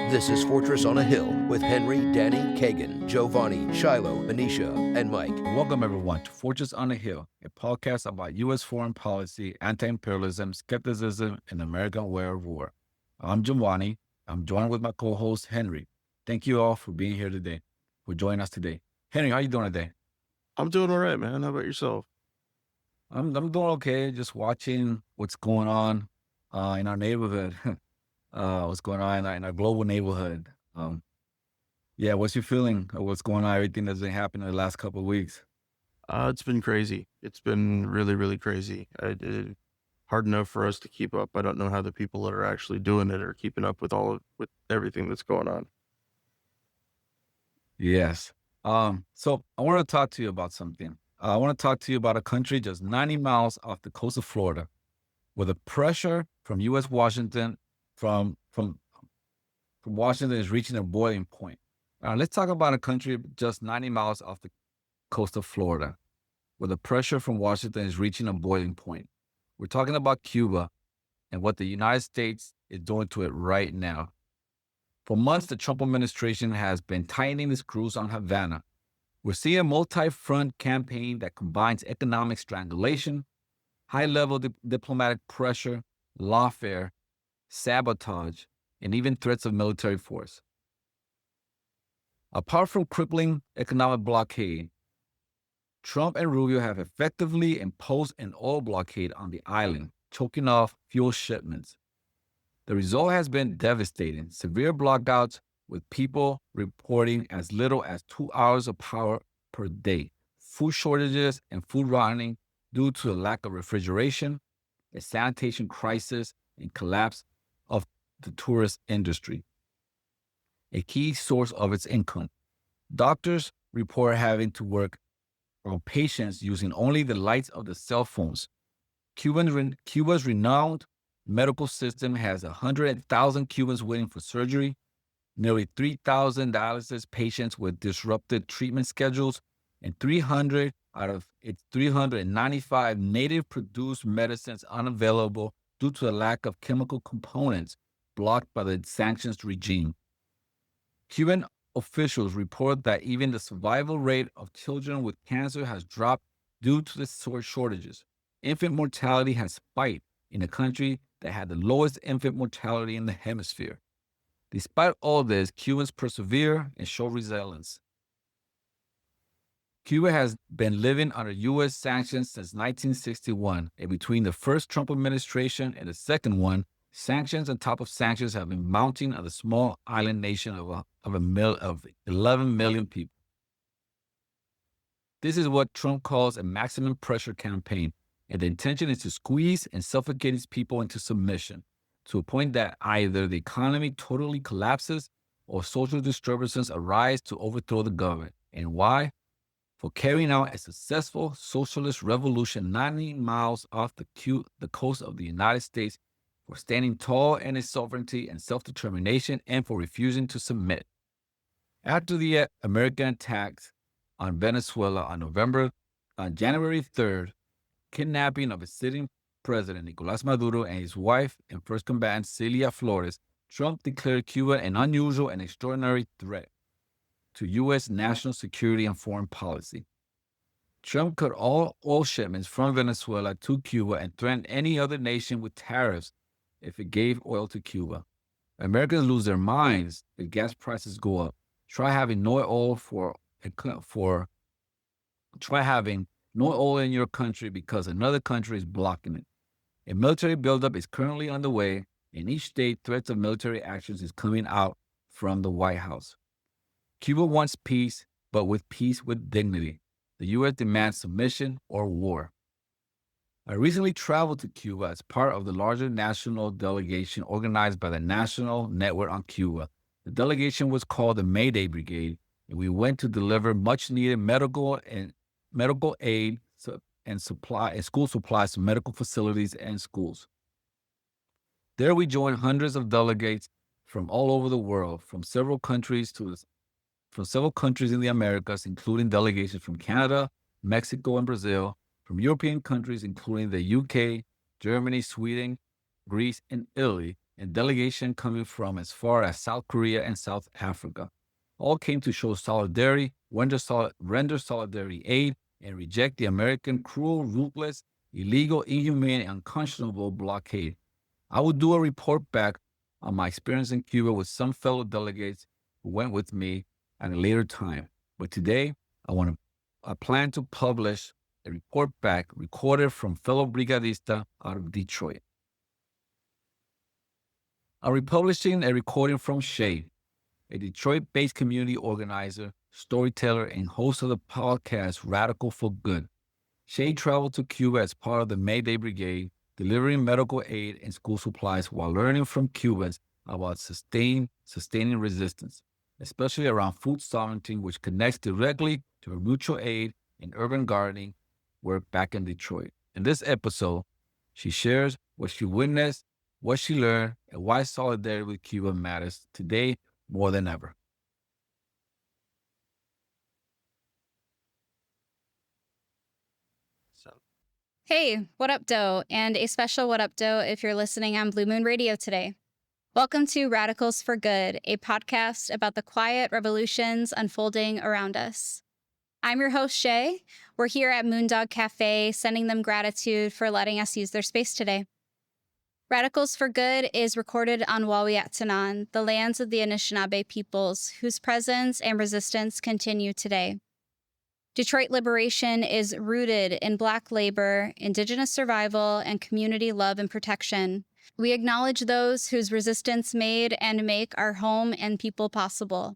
This is Fortress on a Hill with Henry, Danny, Kagan, Giovanni, Shiloh, Anisha, and Mike. Welcome, everyone, to Fortress on a Hill, a podcast about U.S. foreign policy, anti-imperialism, skepticism, and American way of war. I'm Giovanni. I'm joined with my co-host, Henry. Thank you all for being here today, for joining us today. Henry, how you doing today? I'm doing all right, man. How about yourself? I'm doing okay, just watching what's going on in our neighborhood, what's going on in our global neighborhood. What's your feeling of what's going on, everything that's been happening in the last couple of weeks? It's been crazy. It's been really, really crazy. Hard enough for us to keep up. I don't know how the people that are actually doing it are keeping up with with everything that's going on. Yes. So I want to talk to you about something. I want to talk to you about a country just 90 miles off the coast of Florida, where the pressure from U.S. Washington, from Washington is reaching a boiling point. Let's talk about a country just 90 miles off the coast of Florida, where the pressure from Washington is reaching a boiling point. We're talking about Cuba and what the United States is doing to it right now. For months, the Trump administration has been tightening the screws on Havana. We're seeing a multi-front campaign that combines economic strangulation, high-level diplomatic pressure, lawfare, sabotage, and even threats of military force. Apart from crippling economic blockade, Trump and Rubio have effectively imposed an oil blockade on the island, choking off fuel shipments. The result has been devastating, severe blackouts with people reporting as little as 2 hours of power per day, food shortages and food rotting due to a lack of refrigeration, a sanitation crisis, and collapse of the tourist industry, a key source of its income. Doctors report having to work on patients using only the lights of the cell phones. Cuba's renowned medical system has 100,000 Cubans waiting for surgery, nearly 3,000 dialysis patients with disrupted treatment schedules, and 300 out of its 395 native-produced medicines unavailable due to a lack of chemical components blocked by the sanctions regime. Cuban officials report that even the survival rate of children with cancer has dropped due to the shortages. Infant mortality has spiked in a country that had the lowest infant mortality in the hemisphere. Despite all this, Cubans persevere and show resilience. Cuba has been living under U.S. sanctions since 1961, and between the first Trump administration and the second one, sanctions on top of sanctions have been mounting on the small island nation of 11 million people. This is what Trump calls a maximum pressure campaign, and the intention is to squeeze and suffocate his people into submission, to a point that either the economy totally collapses or social disturbances arise to overthrow the government. And why? For carrying out a successful socialist revolution 90 miles off the coast of the United States, for standing tall in its sovereignty and self-determination, and for refusing to submit. After the American attacks on Venezuela on January 3rd, kidnapping of its sitting President Nicolás Maduro and his wife and first combatant Celia Flores, Trump declared Cuba an unusual and extraordinary threat to U.S. national security and foreign policy. Trump cut all oil shipments from Venezuela to Cuba and threatened any other nation with tariffs if it gave oil to Cuba. Americans lose their minds if gas prices go up. Try having no oil in your country because another country is blocking it. A military buildup is currently underway. In each state, threats of military actions is coming out from the White House. Cuba wants peace, but with peace with dignity. The U.S. demands submission or war. I recently traveled to Cuba as part of the larger national delegation organized by the National Network on Cuba. The delegation was called the Mayday Brigade, and we went to deliver much-needed medical aid and school supplies to medical facilities and schools. There we joined hundreds of delegates from all over the world, from several countries in the Americas, including delegations from Canada, Mexico, and Brazil, from European countries, including the UK, Germany, Sweden, Greece, and Italy, and delegation coming from as far as South Korea and South Africa. All came to show solidarity, render solidarity aid, and reject the American cruel, ruthless, illegal, inhumane, and unconscionable blockade. I will do a report back on my experience in Cuba with some fellow delegates who went with me at a later time. But today, I plan to publish a report back recorded from fellow brigadista out of Detroit. I'm republishing a recording from Shay, a Detroit-based community organizer, storyteller, and host of the podcast Radical for Good. Shay traveled to Cuba as part of the May Day Brigade, delivering medical aid and school supplies while learning from Cubans about sustaining resistance, especially around food sovereignty, which connects directly to her mutual aid and urban gardening work back in Detroit. In this episode, she shares what she witnessed, what she learned, and why solidarity with Cuba matters today more than ever. Hey, what up, doe? And a special what up, doe if you're listening on Blue Moon Radio today. Welcome to Radicals for Good, a podcast about the quiet revolutions unfolding around us. I'm your host, Shay. We're here at Moondog Cafe, sending them gratitude for letting us use their space today. Radicals for Good is recorded on Wawiyat-Tanan, the lands of the Anishinaabe peoples, whose presence and resistance continue today. Detroit liberation is rooted in Black labor, Indigenous survival, and community love and protection. We acknowledge those whose resistance made and make our home and people possible.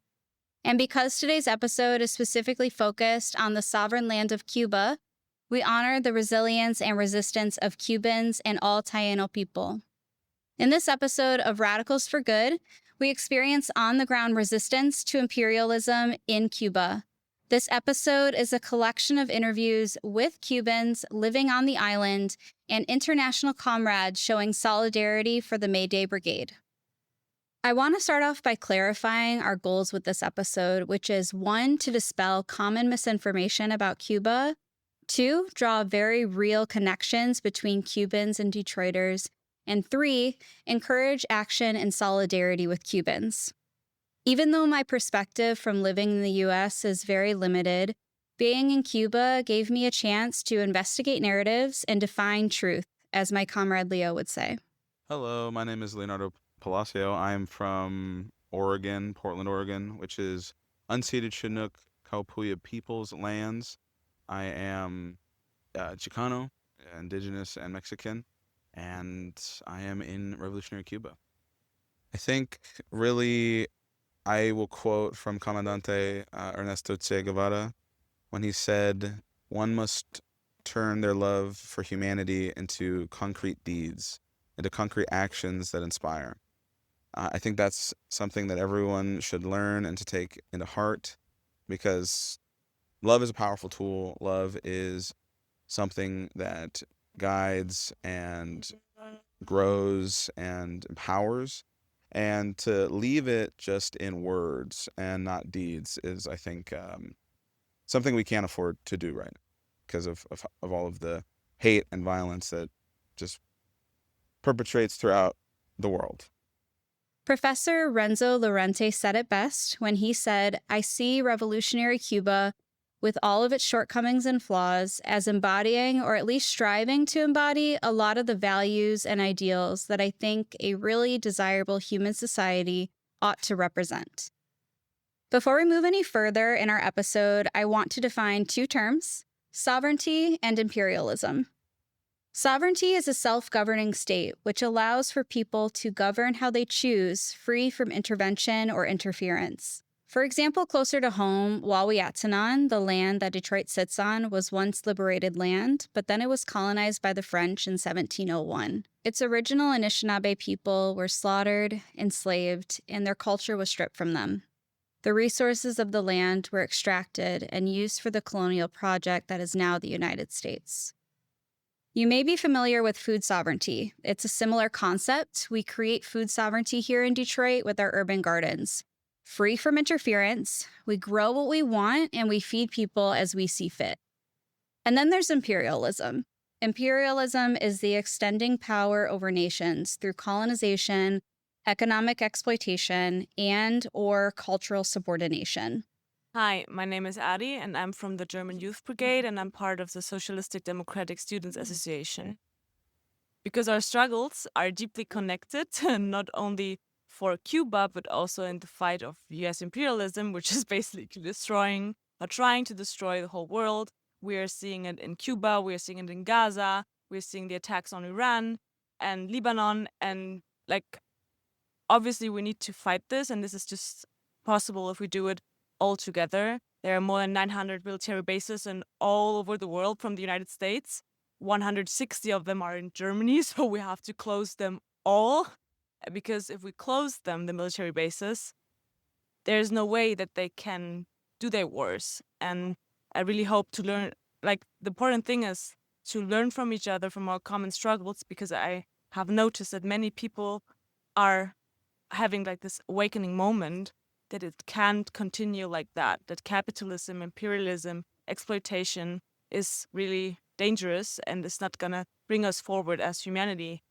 And because today's episode is specifically focused on the sovereign land of Cuba, we honor the resilience and resistance of Cubans and all Taino people. In this episode of Radicals for Good, we experience on-the-ground resistance to imperialism in Cuba. This episode is a collection of interviews with Cubans living on the island and international comrades showing solidarity for the May Day Brigade. I want to start off by clarifying our goals with this episode, which is 1, to dispel common misinformation about Cuba, 2, draw very real connections between Cubans and Detroiters, and 3, encourage action and solidarity with Cubans. Even though my perspective from living in the U.S. is very limited, being in Cuba gave me a chance to investigate narratives and define truth, as my comrade Leo would say. Hello, my name is Leonardo Palacio. I'm from Oregon, Portland, Oregon, which is unceded Chinook Kaupuya people's lands. I am Chicano, Indigenous, and Mexican, and I am in revolutionary Cuba. I think really I will quote from Comandante Ernesto Che Guevara when he said, "One must turn their love for humanity into concrete deeds, into concrete actions that inspire." I think that's something that everyone should learn and to take into heart, because love is a powerful tool. Love is something that guides and grows and empowers. And to leave it just in words and not deeds is, I think, something we can't afford to do right now because of all of the hate and violence that just perpetrates throughout the world. Professor Renzo Lorente said it best when he said, "I see revolutionary Cuba, with all of its shortcomings and flaws, as embodying, or at least striving to embody, a lot of the values and ideals that I think a really desirable human society ought to represent." Before we move any further in our episode, I want to define 2 terms: sovereignty and imperialism. Sovereignty is a self-governing state which allows for people to govern how they choose, free from intervention or interference. For example, closer to home, Wawiyat-Tanan, the land that Detroit sits on, was once liberated land, but then it was colonized by the French in 1701. Its original Anishinaabe people were slaughtered, enslaved, and their culture was stripped from them. The resources of the land were extracted and used for the colonial project that is now the United States. You may be familiar with food sovereignty. It's a similar concept. We create food sovereignty here in Detroit with our urban gardens. Free from interference, we grow what we want and we feed people as we see fit. And then there's imperialism. Imperialism is the extending power over nations through colonization, economic exploitation, and or cultural subordination. Hi, my name is Adi, and I'm from the German Youth Brigade, and I'm part of the Socialistic Democratic Students Association. Because our struggles are deeply connected, not only for Cuba, but also in the fight of US imperialism, which is basically destroying or trying to destroy the whole world. We are seeing it in Cuba, we are seeing it in Gaza, we're seeing the attacks on Iran and Lebanon, and obviously we need to fight this, and this is just possible if we do it all together. There are more than 900 military bases in all over the world from the United States. 160 of them are in Germany, so we have to close them all, because if we close them, the military bases, there's no way that they can do their wars. And I really hope to learn, the important thing is to learn from each other, from our common struggles, because I have noticed that many people are having this awakening moment that it can't continue like that capitalism, imperialism, exploitation is really dangerous and it's not gonna bring us forward as humanity.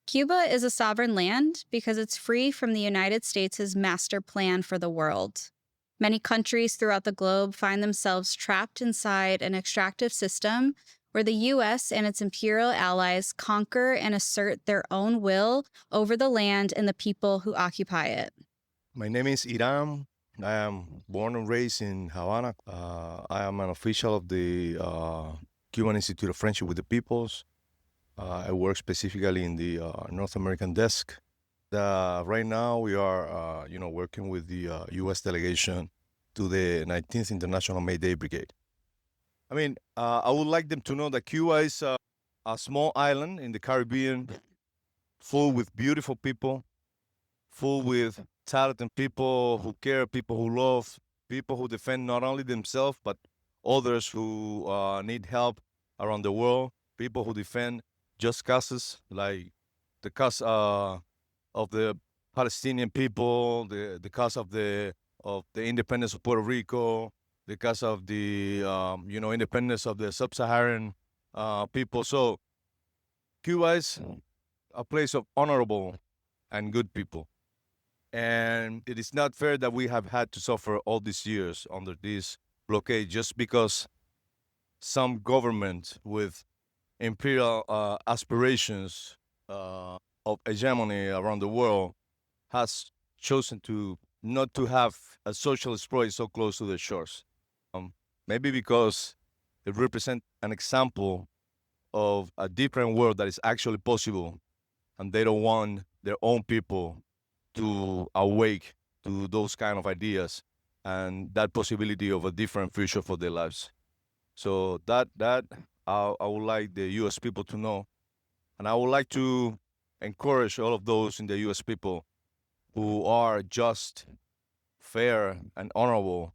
Cuba is a sovereign land because it's free from the United States' master plan for the world. Many countries throughout the globe find themselves trapped inside an extractive system where the U.S. and its imperial allies conquer and assert their own will over the land and the people who occupy it. My name is Iram. I am born and raised in Havana. I am an official of the Cuban Institute of Friendship with the Peoples. I work specifically in the North American desk. Right now, we are, working with the U.S. delegation to the 19th International May Day Brigade. I would like them to know that Cuba is a small island in the Caribbean, full with beautiful people, full with talented people who care, people who love, people who defend not only themselves, but others who need help around the world, people who defend just causes like the cause of the Palestinian people, the cause of the independence of Puerto Rico, the cause of the independence of the sub-Saharan people. So Cuba is a place of honorable and good people. And it is not fair that we have had to suffer all these years under this blockade just because some government with imperial aspirations of hegemony around the world has chosen to not to have a socialist project so close to the shores. Maybe because it represents an example of a different world that is actually possible, and they don't want their own people to awake to those kind of ideas and that possibility of a different future for their lives. So that I would like the U.S. people to know, and I would like to encourage all of those in the U.S. people who are just, fair, and honorable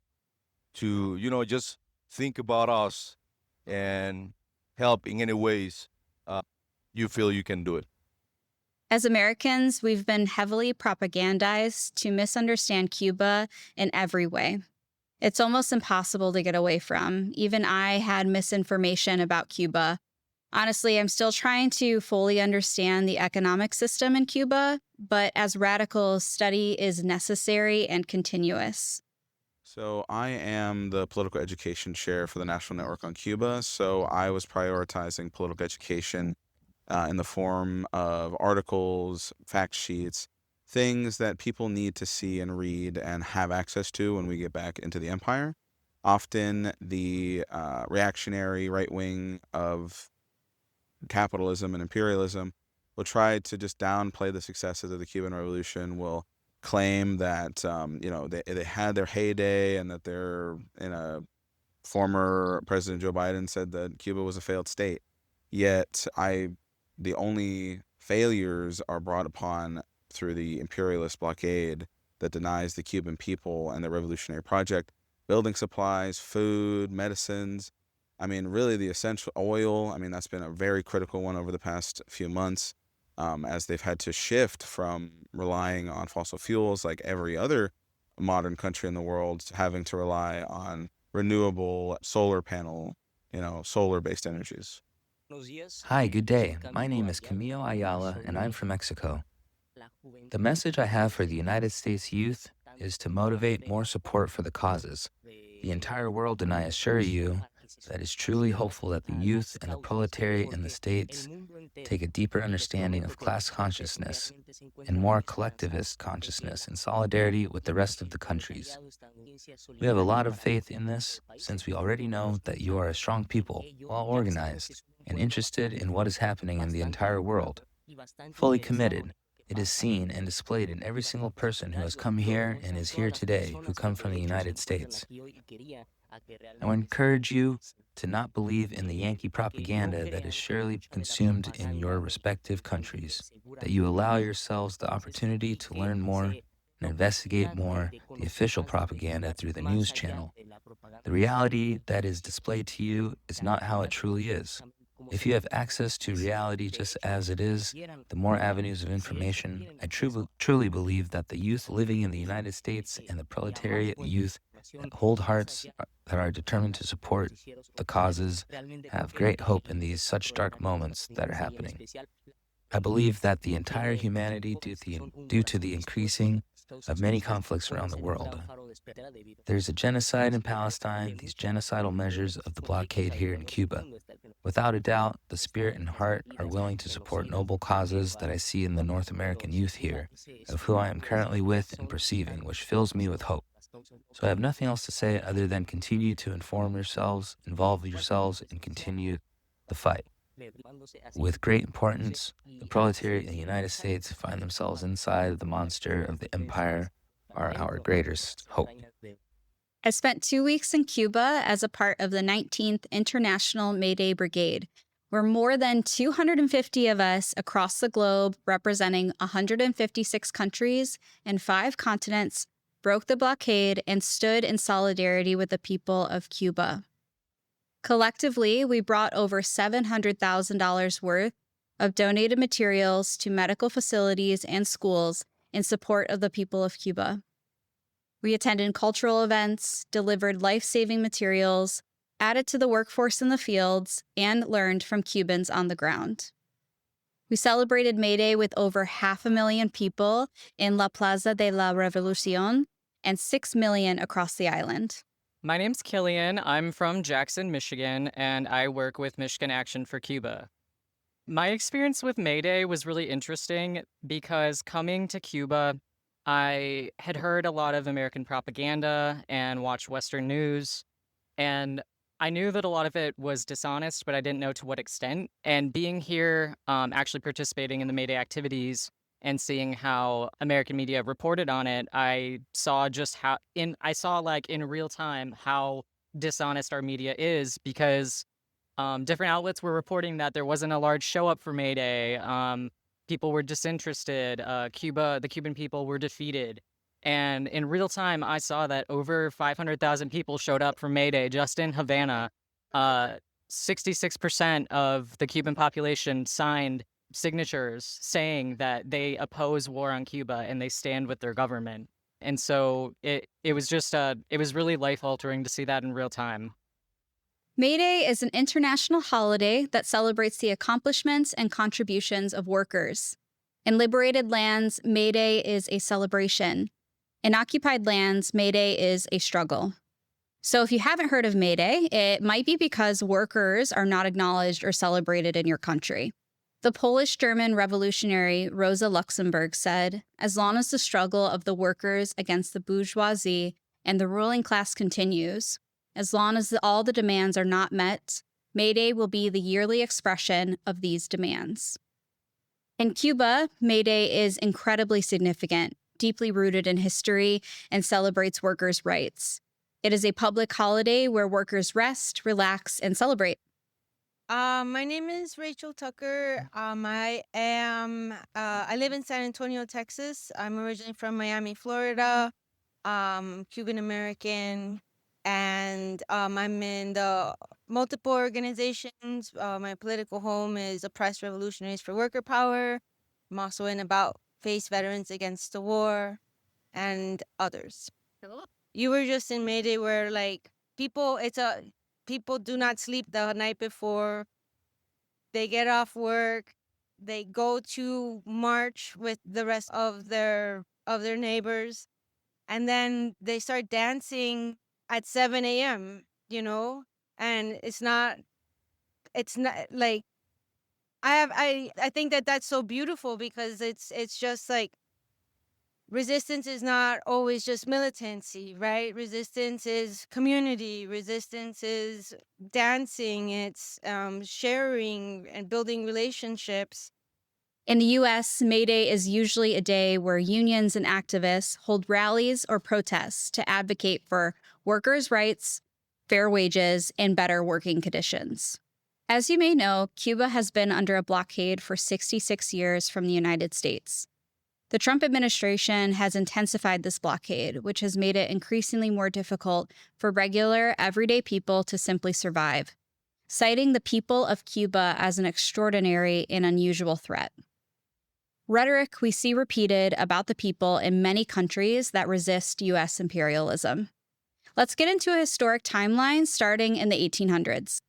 to just think about us and help in any ways you feel you can do it. As Americans, we've been heavily propagandized to misunderstand Cuba in every way. It's almost impossible to get away from. Even I had misinformation about Cuba. Honestly, I'm still trying to fully understand the economic system in Cuba, but as radicals, study is necessary and continuous. So I am the political education chair for the National Network on Cuba. So I was prioritizing political education in the form of articles, fact sheets, things that people need to see and read and have access to when we get back into the empire. Often the reactionary right wing of capitalism and imperialism will try to just downplay the successes of the Cuban Revolution, will claim that they had their heyday and that they're former President Joe Biden said that Cuba was a failed state. Yet the only failures are brought upon through the imperialist blockade that denies the Cuban people and the revolutionary project building supplies, food, medicines. Really the essential oil. That's been a very critical one over the past few months, as they've had to shift from relying on fossil fuels like every other modern country in the world to having to rely on renewable solar panel, solar-based energies. Hi, good day. My name is Camilo Ayala, and I'm from Mexico. The message I have for the United States youth is to motivate more support for the causes. The entire world, and I assure you, that is truly hopeful that the youth and the proletariat in the States take a deeper understanding of class consciousness and more collectivist consciousness in solidarity with the rest of the countries. We have a lot of faith in this, since we already know that you are a strong people, well organized, and interested in what is happening in the entire world. Fully committed, it is seen and displayed in every single person who has come here and is here today who come from the United States. I would encourage you to not believe in the Yankee propaganda that is surely consumed in your respective countries, that you allow yourselves the opportunity to learn more and investigate more the official propaganda through the news channel. The reality that is displayed to you is not how it truly is. If you have access to reality just as it is, the more avenues of information, I truly believe that the youth living in the United States and the proletariat youth that hold hearts that are determined to support the causes have great hope in these such dark moments that are happening. I believe that the entire humanity, due to the increasing of many conflicts around the world, there's a genocide in Palestine, these genocidal measures of the blockade here in Cuba. Without a doubt, the spirit and heart are willing to support noble causes that I see in the North American youth here, of who I am currently with and perceiving, which fills me with hope. So I have nothing else to say other than continue to inform yourselves, involve yourselves, and continue the fight. With great importance, the proletariat in the United States find themselves inside the monster of the empire are our greatest hope. I spent 2 weeks in Cuba as a part of the 19th International May Day Brigade, where more than 250 of us across the globe, representing 156 countries and 5 continents, broke the blockade and stood in solidarity with the people of Cuba. Collectively, we brought over $700,000 worth of donated materials to medical facilities and schools in support of the people of Cuba. We attended cultural events, delivered life-saving materials, added to the workforce in the fields, and learned from Cubans on the ground. We celebrated May Day with over 500,000 people in La Plaza de la Revolucion and 6 million across the island. My name's Killian. I'm from Jackson, Michigan, and I work with Michigan Action for Cuba. My experience with May Day was really interesting because coming to Cuba, I had heard a lot of American propaganda and watched Western news, and I knew that a lot of it was dishonest, but I didn't know to what extent. And being here, actually participating in the May Day activities and seeing how American media reported on it, I saw just how in real time how dishonest our media is, because different outlets were reporting that there wasn't a large show up for May Day. People were disinterested. The Cuban people were defeated. And in real time, I saw that over 500,000 people showed up for May Day just in Havana. 66% of the Cuban population signed signatures saying that they oppose war on Cuba and they stand with their government. And so it was really life-altering to see that in real time. May Day is an international holiday that celebrates the accomplishments and contributions of workers. In liberated lands, May Day is a celebration. In occupied lands, May Day is a struggle. So if you haven't heard of May Day, it might be because workers are not acknowledged or celebrated in your country. The Polish-German revolutionary Rosa Luxemburg said, "As long as the struggle of the workers against the bourgeoisie and the ruling class continues, as long as all the demands are not met, May Day will be the yearly expression of these demands." In Cuba, May Day is incredibly significant, deeply rooted in history, and celebrates workers' rights. It is a public holiday where workers rest, relax, and celebrate. My name is Rachel Tucker. I live in San Antonio, Texas. I'm originally from Miami, Florida. Cuban American, and I'm in the multiple organizations. My political home is Oppressed Revolutionaries for Worker Power. I'm also in About Face Veterans Against the War and others. You were just in May Day where people do not sleep the night before. They get off work. They go to march with the rest of their neighbors, and then they start dancing at 7 a.m., and it's not like I think that that's so beautiful, because it's just like resistance is not always just militancy, right? Resistance is community. Resistance is dancing. It's sharing and building relationships. In the US, May Day is usually a day where unions and activists hold rallies or protests to advocate for workers' rights, fair wages, and better working conditions. As you may know, Cuba has been under a blockade for 66 years from the United States. The Trump administration has intensified this blockade, which has made it increasingly more difficult for regular, everyday people to simply survive, citing the people of Cuba as an extraordinary and unusual threat. Rhetoric we see repeated about the people in many countries that resist U.S. imperialism. Let's get into a historic timeline starting in the 1800s.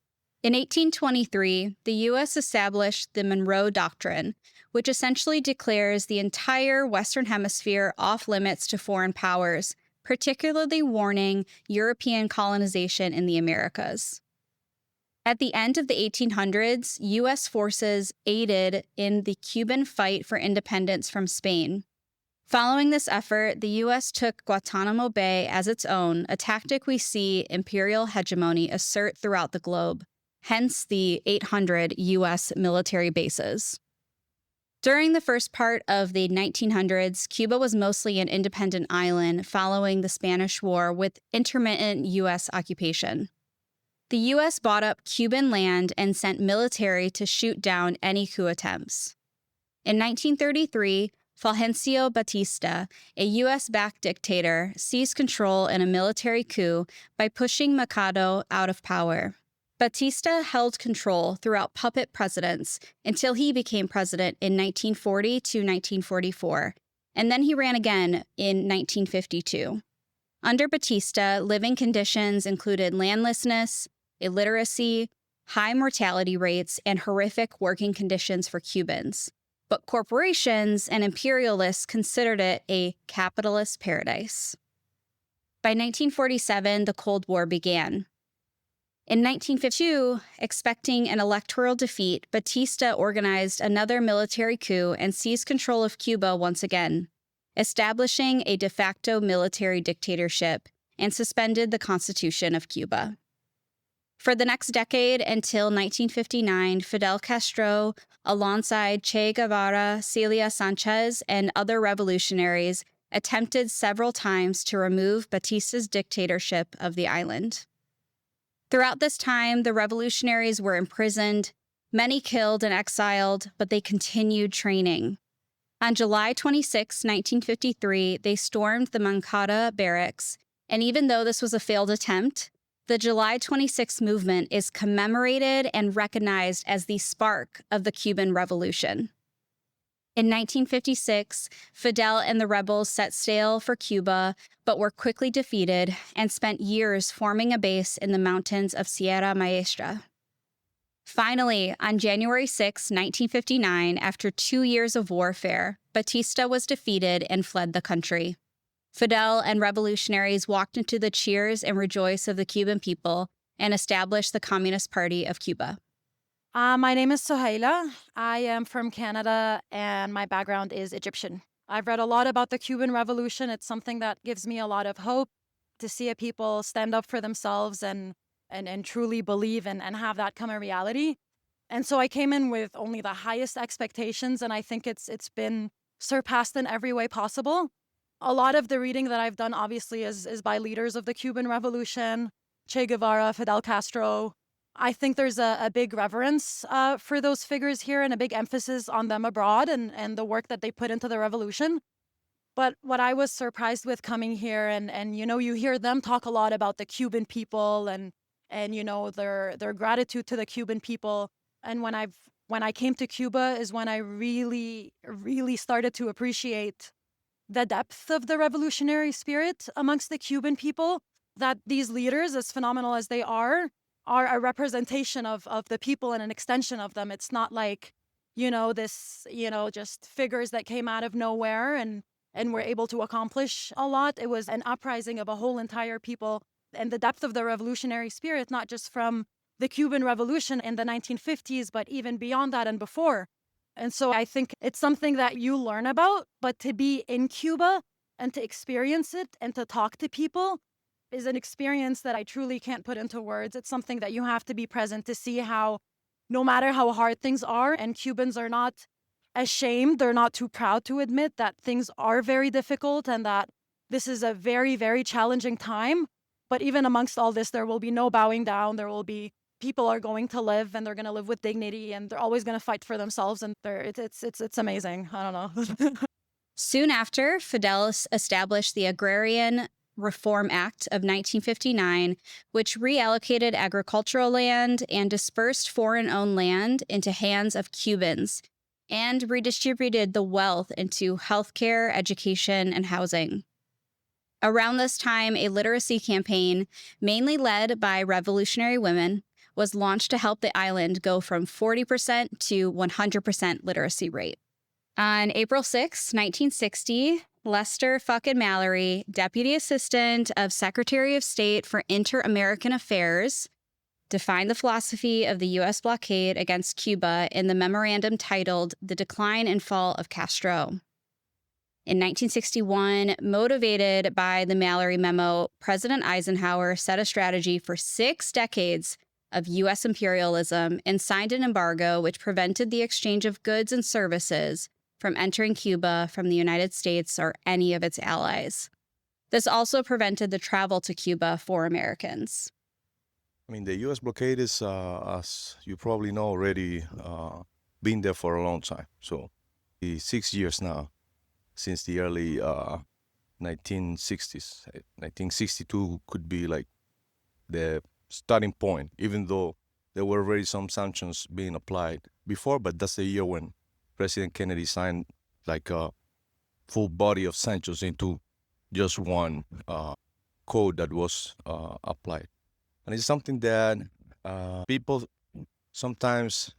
In 1823, the U.S. established the Monroe Doctrine, which essentially declares the entire Western Hemisphere off limits to foreign powers, particularly warning European colonization in the Americas. At the end of the 1800s, U.S. forces aided in the Cuban fight for independence from Spain. Following this effort, the U.S. took Guantanamo Bay as its own, a tactic we see imperial hegemony assert throughout the globe, hence the 800 U.S. military bases. During the first part of the 1900s, Cuba was mostly an independent island following the Spanish War with intermittent U.S. occupation. The U.S. bought up Cuban land and sent military to shoot down any coup attempts. In 1933, Fulgencio Batista, a U.S.-backed dictator, seized control in a military coup by pushing Mikado out of power. Batista held control throughout puppet presidents until he became president in 1940 to 1944, and then he ran again in 1952. Under Batista, living conditions included landlessness, illiteracy, high mortality rates, and horrific working conditions for Cubans. But corporations and imperialists considered it a capitalist paradise. By 1947, the Cold War began. In 1952, expecting an electoral defeat, Batista organized another military coup and seized control of Cuba once again, establishing a de facto military dictatorship and suspended the Constitution of Cuba. For the next decade until 1959, Fidel Castro, alongside Che Guevara, Celia Sanchez, and other revolutionaries, attempted several times to remove Batista's dictatorship of the island. Throughout this time, the revolutionaries were imprisoned, many killed and exiled, but they continued training. On July 26, 1953, they stormed the Moncada barracks, and even though this was a failed attempt, the July 26 movement is commemorated and recognized as the spark of the Cuban Revolution. In 1956, Fidel and the rebels set sail for Cuba, but were quickly defeated and spent years forming a base in the mountains of Sierra Maestra. Finally, on January 6, 1959, after 2 years of warfare, Batista was defeated and fled the country. Fidel and revolutionaries walked into the cheers and rejoice of the Cuban people and established the Communist Party of Cuba. My name is Sohaila. I am from Canada, and my background is Egyptian. I've read a lot about the Cuban Revolution. It's something that gives me a lot of hope to see a people stand up for themselves and truly believe and have that come a reality. And so I came in with only the highest expectations, and I think it's been surpassed in every way possible. A lot of the reading that I've done, obviously, is by leaders of the Cuban Revolution, Che Guevara, Fidel Castro. I think there's a big reverence for those figures here and a big emphasis on them abroad and the work that they put into the revolution. But what I was surprised with coming here, and you hear them talk a lot about the Cuban people and their gratitude to the Cuban people. And when I came to Cuba is when I really, really started to appreciate the depth of the revolutionary spirit amongst the Cuban people, that these leaders, as phenomenal as they are a representation of the people and an extension of them. It's not like just figures that came out of nowhere and were able to accomplish a lot. It was an uprising of a whole entire people, and the depth of the revolutionary spirit, not just from the Cuban Revolution in the 1950s, but even beyond that and before. And so I think it's something that you learn about, but to be in Cuba and to experience it and to talk to people is an experience that I truly can't put into words. It's something that you have to be present to see how, no matter how hard things are, and Cubans are not ashamed, they're not too proud to admit that things are very difficult and that this is a very, very challenging time. But even amongst all this, there will be no bowing down. There will be people are going to live, and they're going to live with dignity, and they're always going to fight for themselves. And it's amazing. I don't know. Soon after, Fidel established the Agrarian Reform Act of 1959, which reallocated agricultural land and dispersed foreign-owned land into hands of Cubans and redistributed the wealth into healthcare, education, and housing. Around this time, a literacy campaign, mainly led by revolutionary women, was launched to help the island go from 40% to 100% literacy rate. On April 6, 1960, Lester fucking Mallory, Deputy Assistant of Secretary of State for Inter-American Affairs, defined the philosophy of the U.S. blockade against Cuba in the memorandum titled The Decline and Fall of Castro. In 1961, motivated by the Mallory Memo, President Eisenhower set a strategy for 6 decades of U.S. imperialism and signed an embargo which prevented the exchange of goods and services from entering Cuba from the United States or any of its allies. This also prevented the travel to Cuba for Americans. I mean, the U.S. blockade is, as you probably know already, been there for a long time. So, 6 years now, since the early 1960s. 1962 could be like the starting point, even though there were already some sanctions being applied before, but that's the year when President Kennedy signed like a full body of sanctions into just one code that was applied. And it's something that people sometimes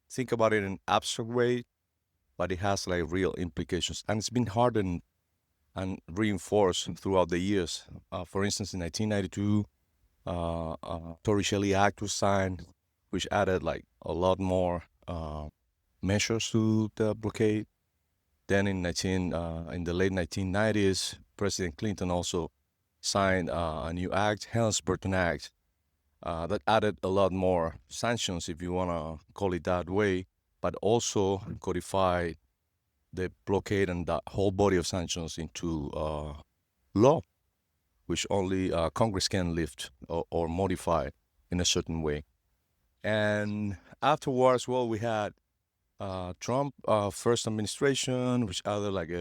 think about it in an abstract way, but it has like real implications. And it's been hardened and reinforced throughout the years. For instance, in 1992, Torricelli Act was signed, which added like a lot more measures to the blockade. Then in the late 1990s, President Clinton also signed a new act, Helms-Burton Act, that added a lot more sanctions, if you want to call it that way, but also codified the blockade and that whole body of sanctions into law, which only Congress can lift or modify in a certain way. And afterwards, well, we had Trump first administration, which added like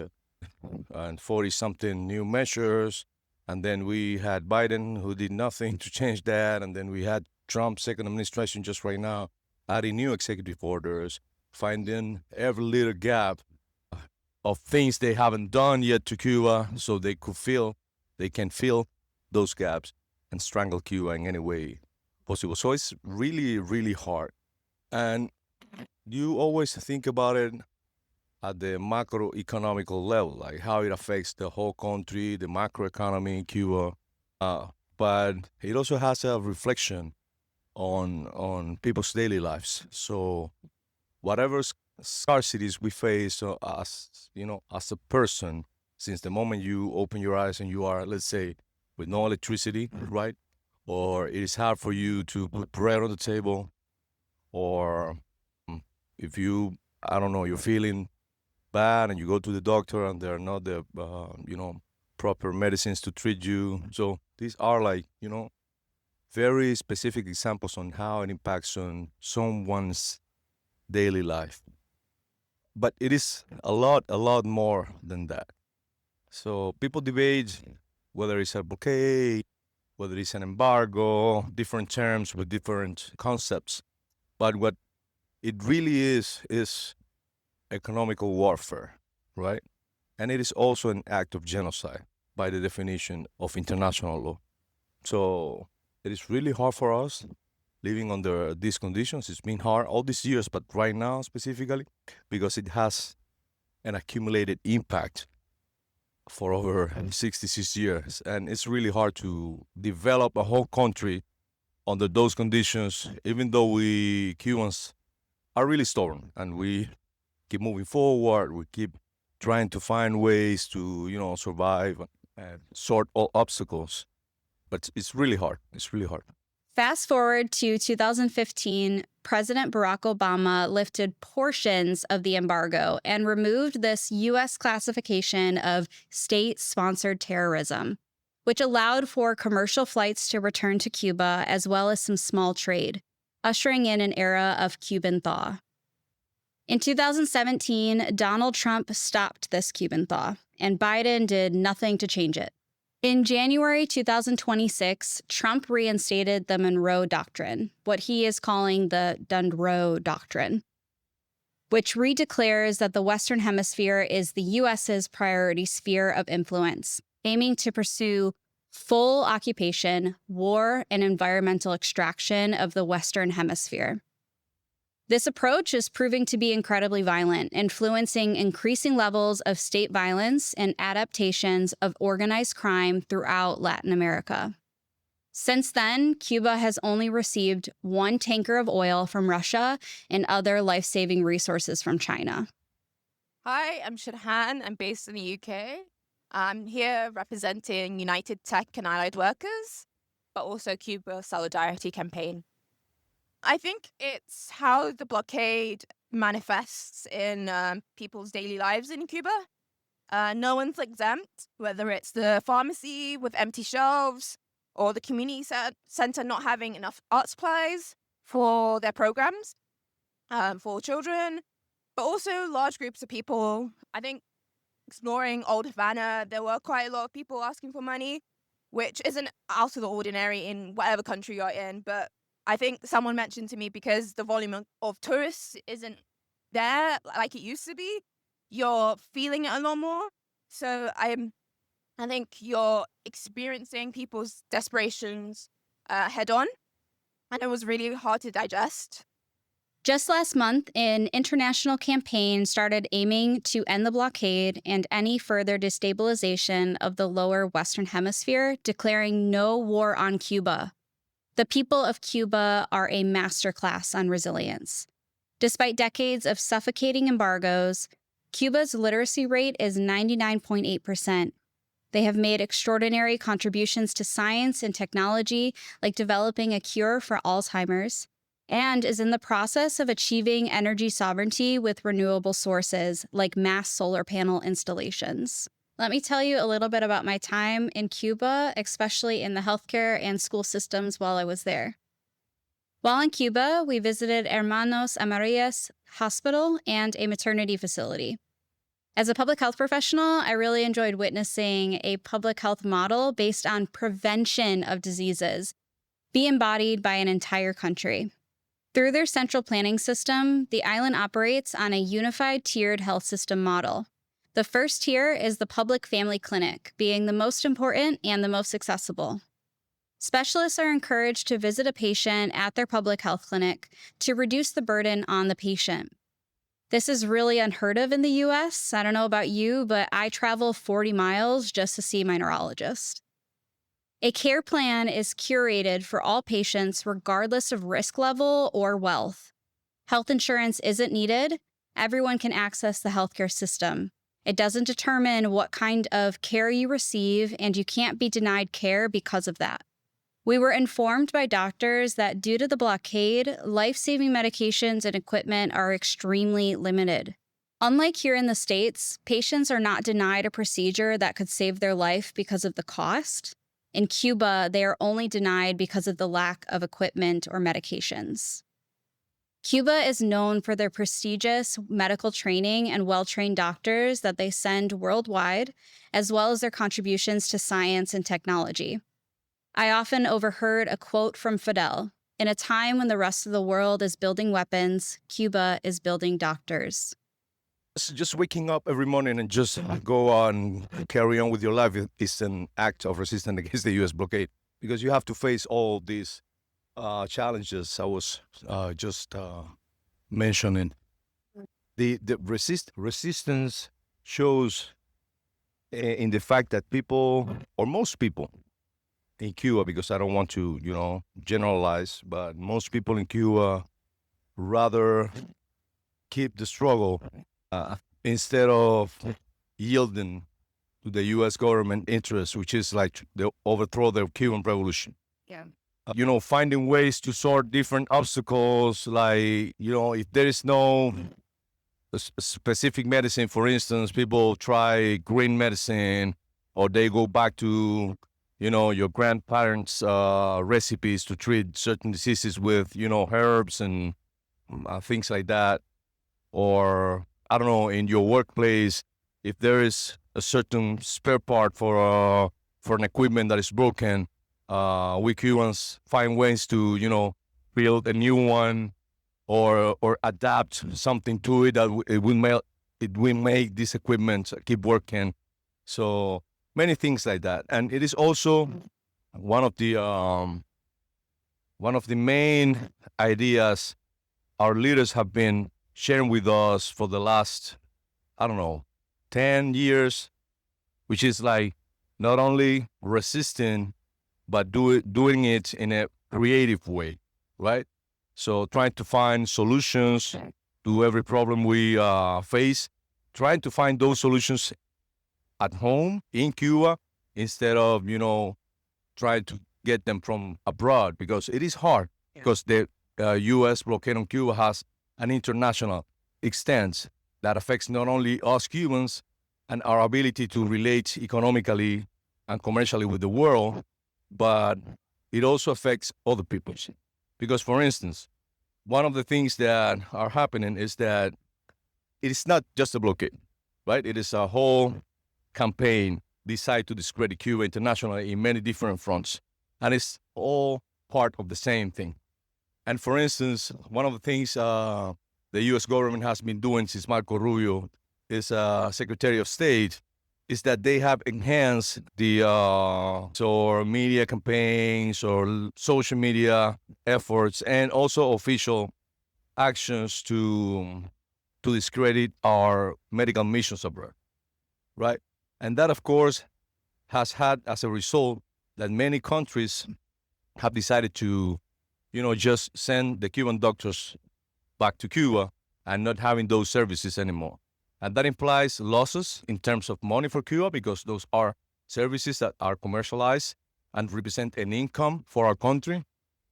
40-something new measures. And then we had Biden, who did nothing to change that. And then we had Trump's second administration just right now, adding new executive orders, finding every little gap of things they haven't done yet to Cuba, so they can fill those gaps and strangle Cuba in any way possible. So it's really, really hard. And you always think about it at the macroeconomical level, like how it affects the whole country, the macroeconomy in Cuba. But it also has a reflection on people's daily lives. So whatever scarcities we face as a person, since the moment you open your eyes and you are, let's say, with no electricity, right? Or it is hard for you to put bread on the table, or if you're feeling bad and you go to the doctor and there are not the proper medicines to treat you. So these are like very specific examples on how it impacts on someone's daily life. But it is a lot more than that. So people debate whether it's a blockade, whether it's an embargo, different terms with different concepts. But what it really is economical warfare, right? And it is also an act of genocide by the definition of international law. So it is really hard for us living under these conditions. It's been hard all these years, but right now specifically, because it has an accumulated impact for over 66 years. And it's really hard to develop a whole country under those conditions, even though we Cubans are really stubborn and we keep moving forward. We keep trying to find ways to, survive and sort all obstacles. But it's really hard. It's really hard. Fast forward to 2015, President Barack Obama lifted portions of the embargo and removed this U.S. classification of state-sponsored terrorism, which allowed for commercial flights to return to Cuba as well as some small trade, ushering in an era of Cuban thaw. In 2017, Donald Trump stopped this Cuban thaw, and Biden did nothing to change it. In January 2026, Trump reinstated the Monroe Doctrine, what he is calling the Dundrow Doctrine, which redeclares that the Western Hemisphere is the U.S.'s priority sphere of influence, aiming to pursue full occupation, war, and environmental extraction of the Western Hemisphere. This approach is proving to be incredibly violent, influencing increasing levels of state violence and adaptations of organized crime throughout Latin America. Since then, Cuba has only received 1 tanker of oil from Russia and other life-saving resources from China. Hi, I'm Shadhan. I'm based in the UK. I'm here representing United Tech and Allied Workers, but also Cuba Solidarity Campaign. I think it's how the blockade manifests in people's daily lives in Cuba. No one's exempt, whether it's the pharmacy with empty shelves or the community center not having enough art supplies for their programs for children, but also large groups of people. I think exploring Old Havana, there were quite a lot of people asking for money, which isn't out of the ordinary in whatever country you're in, but I think someone mentioned to me because the volume of tourists isn't there like it used to be, you're feeling it a lot more. So I think you're experiencing people's desperations head on, and it was really hard to digest. Just last month, an international campaign started aiming to end the blockade and any further destabilization of the lower Western Hemisphere, declaring no war on Cuba. The people of Cuba are a masterclass on resilience. Despite decades of suffocating embargoes, Cuba's literacy rate is 99.8%. They have made extraordinary contributions to science and technology, like developing a cure for Alzheimer's, and is in the process of achieving energy sovereignty with renewable sources, like mass solar panel installations. Let me tell you a little bit about my time in Cuba, especially in the healthcare and school systems while I was there. While in Cuba, we visited Hermanos Amarillas Hospital and a maternity facility. As a public health professional, I really enjoyed witnessing a public health model based on prevention of diseases be embodied by an entire country. Through their central planning system, the island operates on a unified tiered health system model. The first tier is the public family clinic, being the most important and the most accessible. Specialists are encouraged to visit a patient at their public health clinic to reduce the burden on the patient. This is really unheard of in the US. I don't know about you, but I travel 40 miles just to see my neurologist. A care plan is curated for all patients regardless of risk level or wealth. Health insurance isn't needed. Everyone can access the healthcare system. It doesn't determine what kind of care you receive, and you can't be denied care because of that. We were informed by doctors that due to the blockade, life-saving medications and equipment are extremely limited. Unlike here in the States, patients are not denied a procedure that could save their life because of the cost. In Cuba, they are only denied because of the lack of equipment or medications. Cuba is known for their prestigious medical training and well-trained doctors that they send worldwide, as well as their contributions to science and technology. I often overheard a quote from Fidel: "In a time when the rest of the world is building weapons, Cuba is building doctors." Just waking up every morning and just go on, carry on with your life is an act of resistance against the U.S. blockade, because you have to face all these challenges I was just mentioning. The resistance shows in the fact that people, or most people in Cuba, because I don't want to, generalize, but most people in Cuba rather keep the struggle instead of yielding to the U.S. government interest, which is like the overthrow the Cuban Revolution. Yeah. Finding ways to sort different obstacles, like, if there is no specific medicine, for instance, people try green medicine, or they go back to, your grandparents' recipes to treat certain diseases with, herbs and things like that. Or, I don't know, in your workplace, if there is a certain spare part for an equipment that is broken, we Cubans find ways to, build a new one, or adapt something to it that it will make this equipment keep working. So many things like that. And it is also one of the main ideas our leaders have been sharing with us for the last, I don't know, 10 years, which is like not only resisting, but doing it in a creative way, right? So trying to find solutions to every problem we face, trying to find those solutions at home in Cuba instead of, trying to get them from abroad, because it is hard, because the U.S. blockade on Cuba has an international extent that affects not only us Cubans and our ability to relate economically and commercially with the world, but it also affects other peoples. Because, for instance, one of the things that are happening is that it is not just a blockade, right? It is a whole campaign designed to discredit Cuba internationally in many different fronts. And it's all part of the same thing. And for instance, one of the things the U.S. government has been doing since Marco Rubio is Secretary of State is that they have enhanced the media campaigns or social media efforts, and also official actions to discredit our medical missions abroad, right? And that, of course, has had as a result that many countries have decided to, just send the Cuban doctors back to Cuba and not having those services anymore. And that implies losses in terms of money for Cuba, because those are services that are commercialized and represent an income for our country.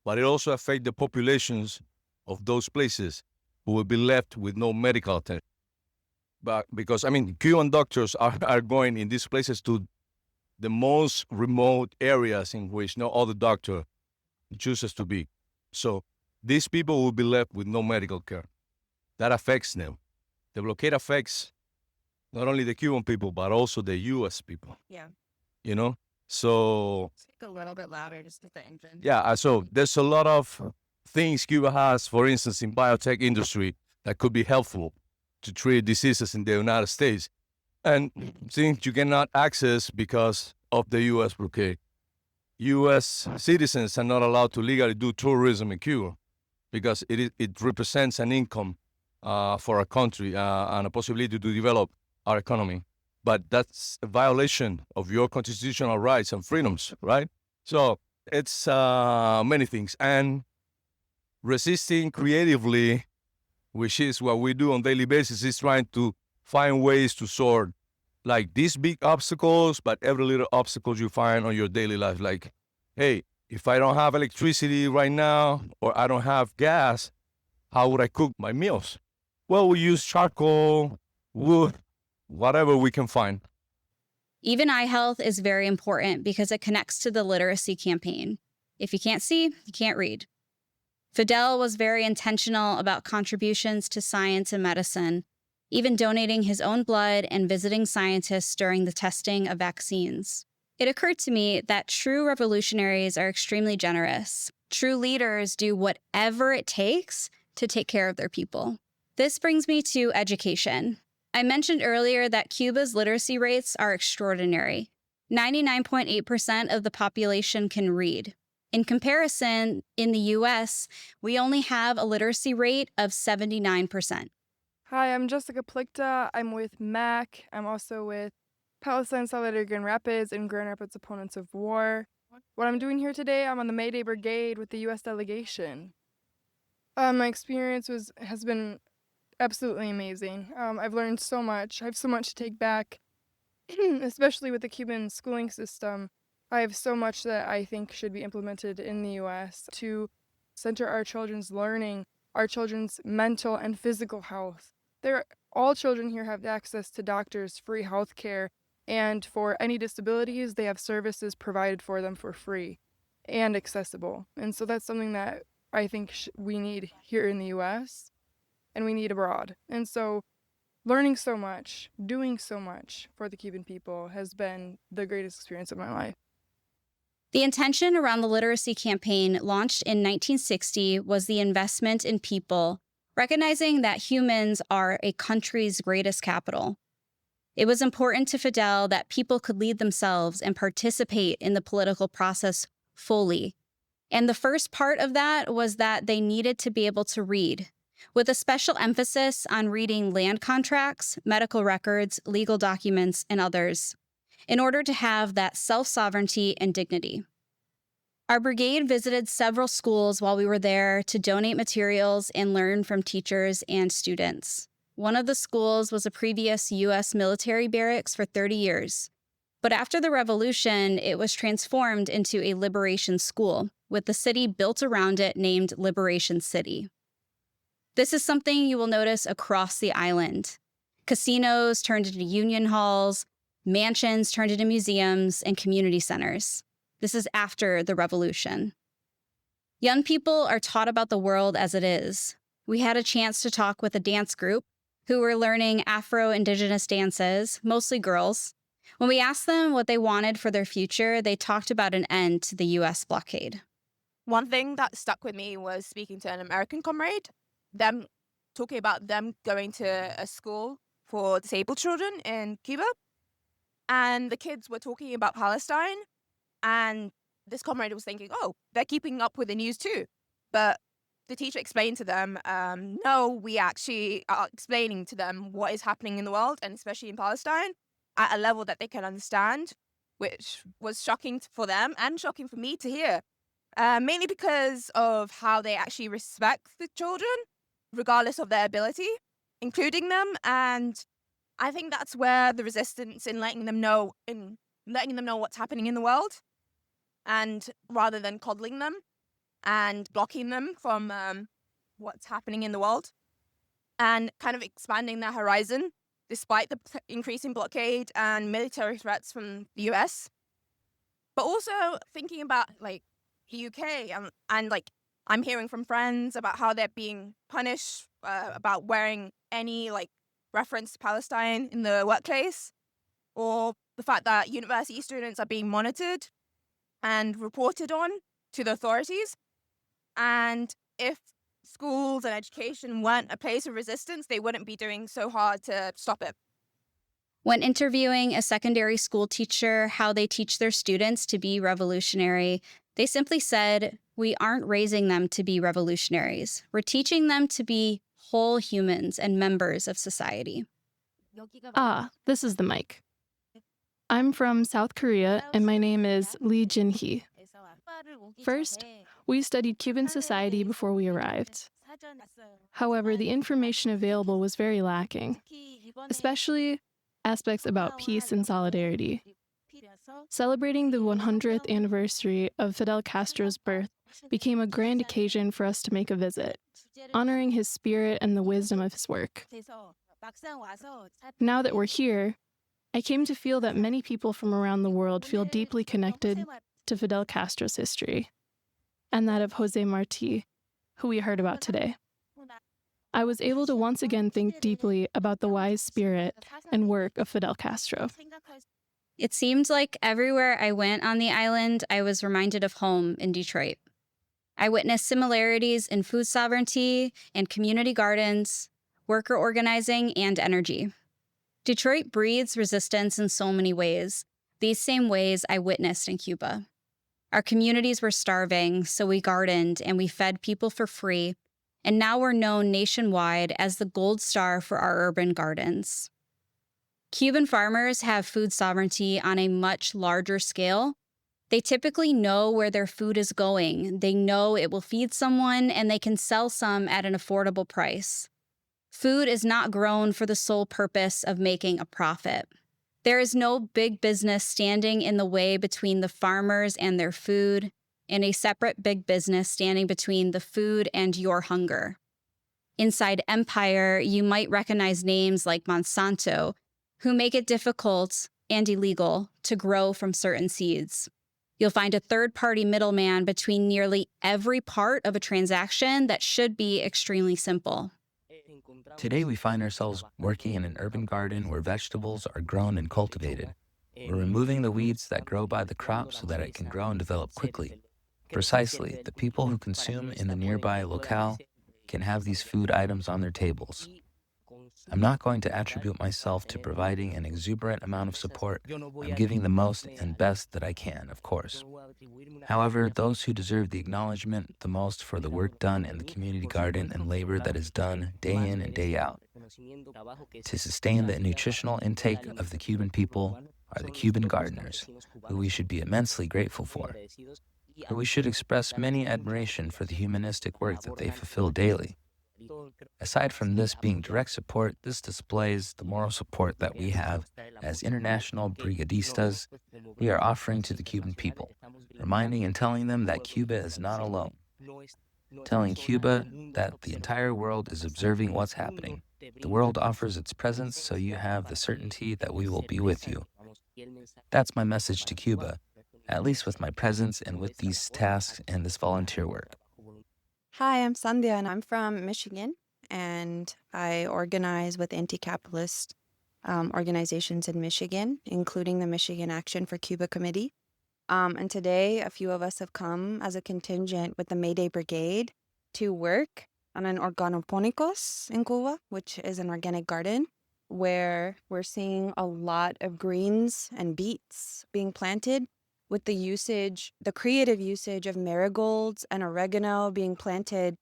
But it also affects the populations of those places who will be left with no medical attention. But because, Cuban doctors are going in these places to the most remote areas in which no other doctor chooses to be. So these people will be left with no medical care. That affects them. The blockade affects not only the Cuban people, but also the U.S. people. Yeah. So Speak a little bit louder, just with the engine. yeah, so there's a lot of things Cuba has, for instance, in biotech industry that could be helpful to treat diseases in the United States. And things you cannot access because of the U.S. blockade. U.S. citizens are not allowed to legally do tourism in Cuba because it represents an income for our country and a possibility to develop our economy. But that's a violation of your constitutional rights and freedoms, right? So it's many things. And resisting creatively, which is what we do on daily basis, is trying to find ways to sort like these big obstacles, but every little obstacles you find on your daily life. Like, hey, if I don't have electricity right now, or I don't have gas, how would I cook my meals? Well, we use charcoal, wood, whatever we can find. Even eye health is very important because it connects to the literacy campaign. If you can't see, you can't read. Fidel was very intentional about contributions to science and medicine, even donating his own blood and visiting scientists during the testing of vaccines. It occurred to me that true revolutionaries are extremely generous. True leaders do whatever it takes to take care of their people. This brings me to education. I mentioned earlier that Cuba's literacy rates are extraordinary. 99.8% of the population can read. In comparison, in the US, we only have a literacy rate of 79%. Hi, I'm Jessica Plicta. I'm with MAC. I'm also with Palestine Solidarity Grand Rapids and Grand Rapids Opponents of War. What I'm doing here today, I'm on the May Day Brigade with the U.S. delegation. My experience has been absolutely amazing. I've learned so much. I have so much to take back, especially with the Cuban schooling system. I have so much that I think should be implemented in the U.S. to center our children's learning, our children's mental and physical health. All children here have access to doctors, free health care, and for any disabilities, they have services provided for them for free and accessible. And so that's something that I think we need here in the U.S. and we need abroad. And so learning so much, doing so much for the Cuban people has been the greatest experience of my life. The intention around the literacy campaign launched in 1960 was the investment in people, recognizing that humans are a country's greatest capital. It was important to Fidel that people could lead themselves and participate in the political process fully. And the first part of that was that they needed to be able to read, with a special emphasis on reading land contracts, medical records, legal documents, and others, in order to have that self-sovereignty and dignity. Our brigade visited several schools while we were there to donate materials and learn from teachers and students. One of the schools was a previous U.S. military barracks for 30 years. But after the revolution, it was transformed into a liberation school, with the city built around it named Liberation City. This is something you will notice across the island. Casinos turned into union halls, mansions turned into museums, and community centers. This is after the revolution. Young people are taught about the world as it is. We had a chance to talk with a dance group who were learning Afro-Indigenous dances, mostly girls. When we asked them what they wanted for their future, they talked about an end to the U.S. blockade. One thing that stuck with me was speaking to an American comrade, them talking about them going to a school for disabled children in Cuba. And the kids were talking about Palestine. And this comrade was thinking, oh, they're keeping up with the news too. But the teacher explained to them, no, we actually are explaining to them what is happening in the world, and especially in Palestine, at a level that they can understand, which was shocking for them and shocking for me to hear. Mainly because of how they actually respect the children, regardless of their ability, including them. And I think that's where the resistance in letting them know what's happening in the world, and rather than coddling them and blocking them from what's happening in the world, and kind of expanding their horizon despite the increasing blockade and military threats from the US. But also thinking about like the UK and like I'm hearing from friends about how they're being punished about wearing any like reference to Palestine in the workplace, or the fact that university students are being monitored and reported on to the authorities. And if schools and education weren't a place of resistance, they wouldn't be doing so hard to stop it. When interviewing a secondary school teacher how they teach their students to be revolutionary, they simply said, we aren't raising them to be revolutionaries. We're teaching them to be whole humans and members of society. This is the mic. I'm from South Korea, and my name is Lee Jin-hee. First, we studied Cuban society before we arrived. However, the information available was very lacking, especially aspects about peace and solidarity. Celebrating the 100th anniversary of Fidel Castro's birth became a grand occasion for us to make a visit, honoring his spirit and the wisdom of his work. Now that we're here, I came to feel that many people from around the world feel deeply connected to Fidel Castro's history, and that of Jose Marti, who we heard about today. I was able to once again think deeply about the wise spirit and work of Fidel Castro. It seemed like everywhere I went on the island, I was reminded of home in Detroit. I witnessed similarities in food sovereignty and community gardens, worker organizing, and energy. Detroit breathes resistance in so many ways, these same ways I witnessed in Cuba. Our communities were starving, so we gardened and we fed people for free, and now we're known nationwide as the gold star for our urban gardens. Cuban farmers have food sovereignty on a much larger scale. They typically know where their food is going. They know it will feed someone, and they can sell some at an affordable price. Food is not grown for the sole purpose of making a profit. There is no big business standing in the way between the farmers and their food, and a separate big business standing between the food and your hunger. Inside Empire, you might recognize names like Monsanto, who make it difficult and illegal to grow from certain seeds. You'll find a third-party middleman between nearly every part of a transaction that should be extremely simple. Today we find ourselves working in an urban garden where vegetables are grown and cultivated. We're removing the weeds that grow by the crop so that it can grow and develop quickly. Precisely, the people who consume in the nearby locale can have these food items on their tables. I'm not going to attribute myself to providing an exuberant amount of support. I'm giving the most and best that I can, of course. However, those who deserve the acknowledgement the most for the work done in the community garden and labor that is done day in and day out to sustain the nutritional intake of the Cuban people are the Cuban gardeners, who we should be immensely grateful for. But we should express many admiration for the humanistic work that they fulfill daily. Aside from this being direct support, this displays the moral support that we have as international brigadistas we are offering to the Cuban people, reminding and telling them that Cuba is not alone, telling Cuba that the entire world is observing what's happening. The world offers its presence, so you have the certainty that we will be with you. That's my message to Cuba, at least with my presence and with these tasks and this volunteer work. Hi, I'm Sandhya, and I'm from Michigan, and I organize with anti-capitalist organizations in Michigan, including the Michigan Action for Cuba Committee. And today, a few of us have come as a contingent with the Mayday Brigade to work on an organoponicos in Cuba, which is an organic garden, where we're seeing a lot of greens and beets being planted, with the creative usage of marigolds and oregano being planted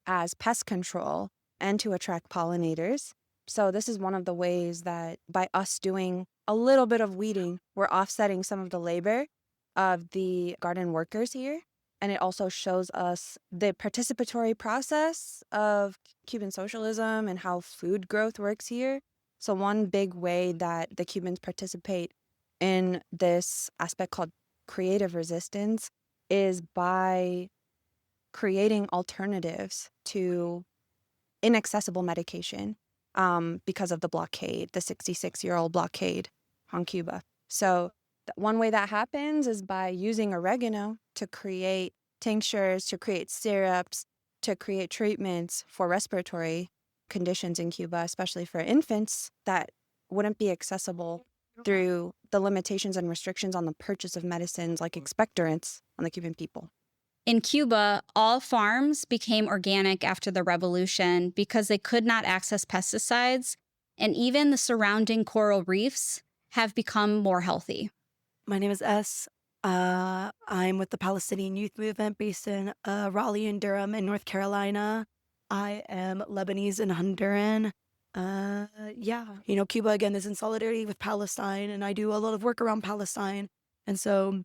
as pest control and to attract pollinators. So this is one of the ways that by us doing a little bit of weeding, we're offsetting some of the labor of the garden workers here. And it also shows us the participatory process of Cuban socialism and how food growth works here. So one big way that the Cubans participate in this aspect called creative resistance is by creating alternatives to inaccessible medication because of the blockade, the 66-year-old blockade on Cuba. So one way that happens is by using oregano to create tinctures, to create syrups, to create treatments for respiratory conditions in Cuba, especially for infants, that wouldn't be accessible through the limitations and restrictions on the purchase of medicines like expectorants on the Cuban people. In Cuba, all farms became organic after the revolution because they could not access pesticides, and even the surrounding coral reefs have become more healthy. My name is S. I'm with the Palestinian Youth Movement based in Raleigh and Durham in North Carolina. I am Lebanese and Honduran. Cuba again is in solidarity with Palestine, and I do a lot of work around Palestine. And so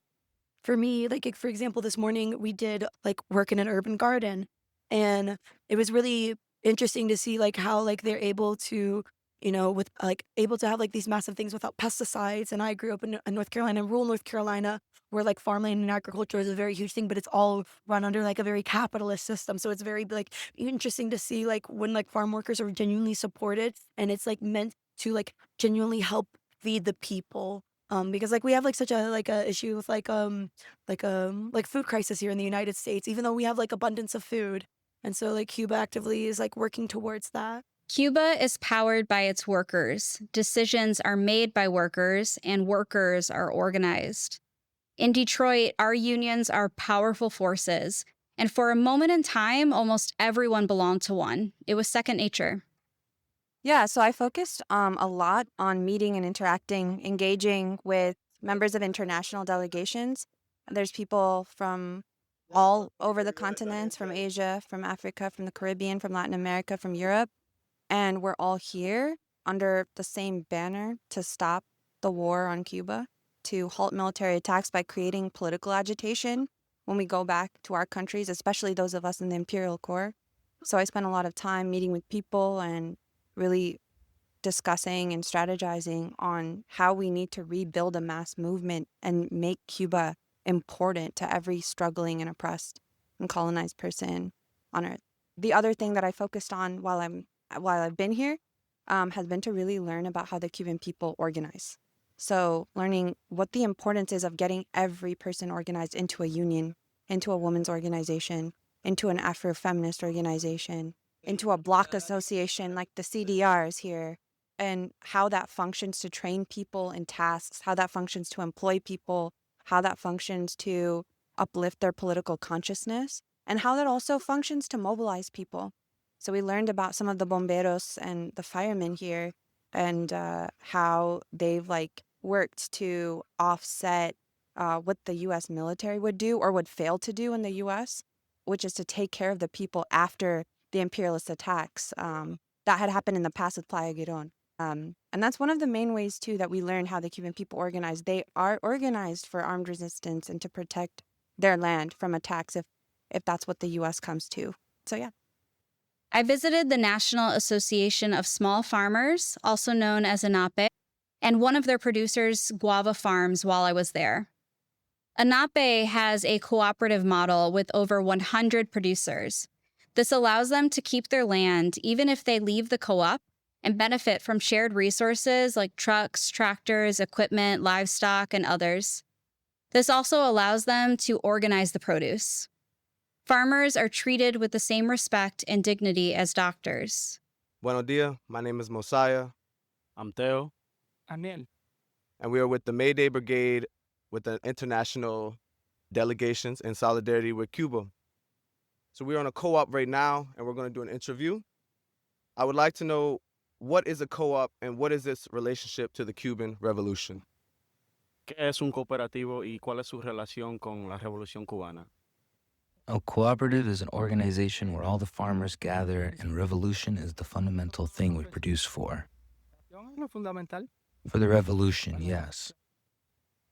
for me, like for example, this morning we did like work in an urban garden, and it was really interesting to see like how like they're able to, with like able to have like these massive things without pesticides. And I grew up in North Carolina, rural North Carolina, where like farmland and agriculture is a very huge thing, but it's all run under like a very capitalist system. So it's very like interesting to see like when like farm workers are genuinely supported, and it's like meant to like genuinely help feed the people. Because like we have like such a issue with like food crisis here in the United States, even though we have like abundance of food. And so like Cuba actively is like working towards that. Cuba is powered by its workers. Decisions are made by workers, and workers are organized. In Detroit, our unions are powerful forces, and for a moment in time, almost everyone belonged to one. It was second nature. Yeah, so I focused a lot on meeting and interacting, engaging with members of international delegations There's people from all over the continents, from Asia, from Africa, from the Caribbean, from Latin America, from Europe. And we're all here under the same banner to stop the war on Cuba, to halt military attacks by creating political agitation when we go back to our countries, especially those of us in the Imperial Corps. So I spent a lot of time meeting with people and really discussing and strategizing on how we need to rebuild a mass movement and make Cuba important to every struggling and oppressed and colonized person on earth. The other thing that I focused on while I've been here has been to really learn about how the Cuban people organize. So learning what the importance is of getting every person organized into a union, into a women's organization, into an Afro-feminist organization, into a block association like the CDRs here, and how that functions to train people in tasks, how that functions to employ people, how that functions to uplift their political consciousness, and how that also functions to mobilize people. So we learned about some of the bomberos and the firemen here and how they've worked to offset what the U.S. military would do or would fail to do in the U.S., which is to take care of the people after the imperialist attacks that had happened in the past with Playa Girón. And that's one of the main ways, too, that we learn how the Cuban people organize. They are organized for armed resistance and to protect their land from attacks if that's what the U.S. comes to. So, yeah. I visited the National Association of Small Farmers, also known as ANAPE, and one of their producers' guava farms while I was there. ANAPE has a cooperative model with over 100 producers. This allows them to keep their land even if they leave the co-op and benefit from shared resources like trucks, tractors, equipment, livestock, and others. This also allows them to organize the produce. Farmers are treated with the same respect and dignity as doctors. Buenos dias. My name is Mosiah. I'm Theo. Aniel. And we are with the Mayday Brigade with the international delegations in solidarity with Cuba. So we're on a co-op right now, and we're going to do an interview. I would like to know, what is a co-op and what is its relationship to the Cuban Revolution? ¿Qué es un cooperativo y cuál es su relación con la Revolución Cubana? A cooperative is an organization where all the farmers gather, and revolution is the fundamental thing we produce for. For the revolution, yes.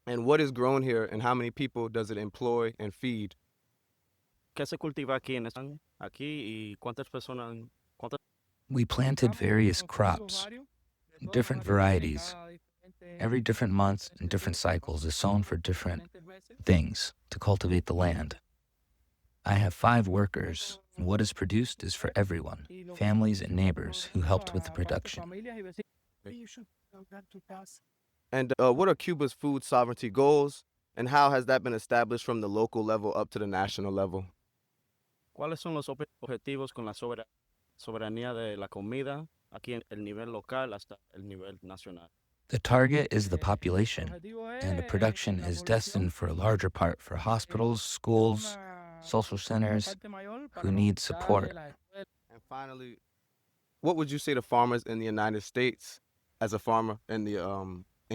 And what is grown here, and how many people does it employ and feed? ¿Qué se cultiva aquí y cuántas personas? We planted various crops, different varieties. Every different month and different cycles is sown for different things to cultivate the land. I have 5 workers, and what is produced is for everyone, families and neighbors who helped with the production. And what are Cuba's food sovereignty goals, and how has that been established from the local level up to the national level? ¿Cuáles son los objetivos con la soberanía de la comida aquí en el nivel local hasta el nivel nacional? The target is the population, and the production is destined for a larger part for hospitals, schools, social centers who need support. And finally, what would you say to farmers in the United States as a farmer in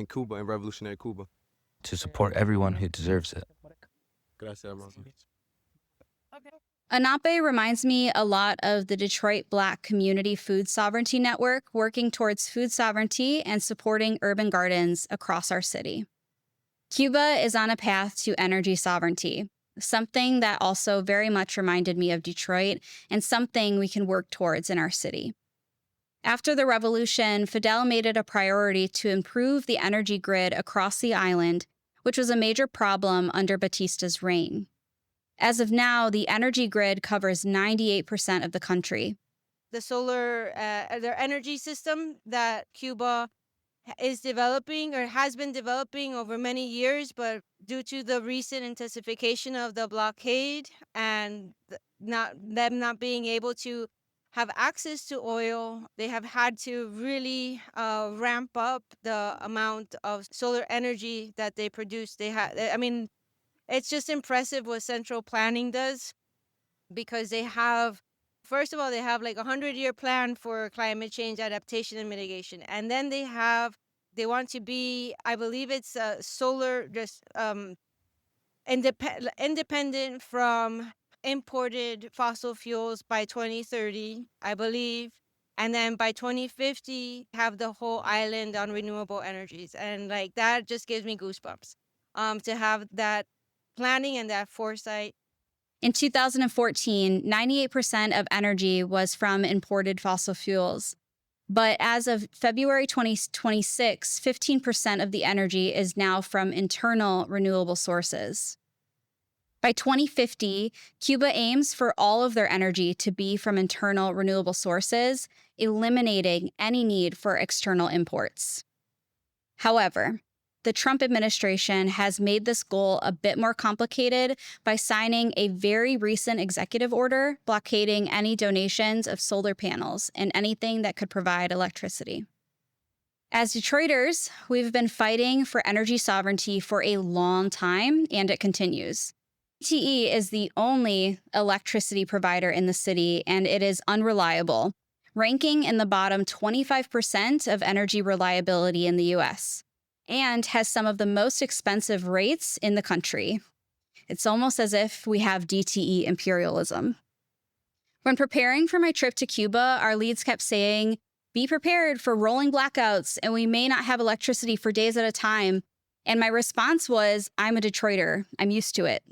Cuba, in revolutionary Cuba? To support everyone who deserves it. Gracias, hermano. ANAPE reminds me a lot of the Detroit Black Community Food Sovereignty Network, working towards food sovereignty and supporting urban gardens across our city. Cuba is on a path to energy sovereignty, something that also very much reminded me of Detroit and something we can work towards in our city. After the revolution, Fidel made it a priority to improve the energy grid across the island, which was a major problem under Batista's reign. As of now, the energy grid covers 98% of the country. The solar, their energy system that Cuba is developing or has been developing over many years, but due to the recent intensification of the blockade and them not being able to have access to oil, they have had to really ramp up the amount of solar energy that they produce. It's just impressive what central planning does, because they have, first of all, they have like a 100-year plan for climate change adaptation and mitigation. And then they want to be, I believe it's solar, independent from imported fossil fuels by 2030, I believe. And then by 2050, have the whole island on renewable energies. And like that just gives me goosebumps to have that planning and that foresight. In 2014, 98% of energy was from imported fossil fuels. But as of February 2026, 15% of the energy is now from internal renewable sources. By 2050, Cuba aims for all of their energy to be from internal renewable sources, eliminating any need for external imports. However, the Trump administration has made this goal a bit more complicated by signing a very recent executive order blockading any donations of solar panels and anything that could provide electricity. As Detroiters, we've been fighting for energy sovereignty for a long time, and it continues. DTE is the only electricity provider in the city, and it is unreliable, ranking in the bottom 25% of energy reliability in the U.S., and has some of the most expensive rates in the country. It's almost as if we have DTE imperialism. When preparing for my trip to Cuba, our leads kept saying, "Be prepared for rolling blackouts, and we may not have electricity for days at a time." And my response was, I'm a Detroiter. I'm used to it.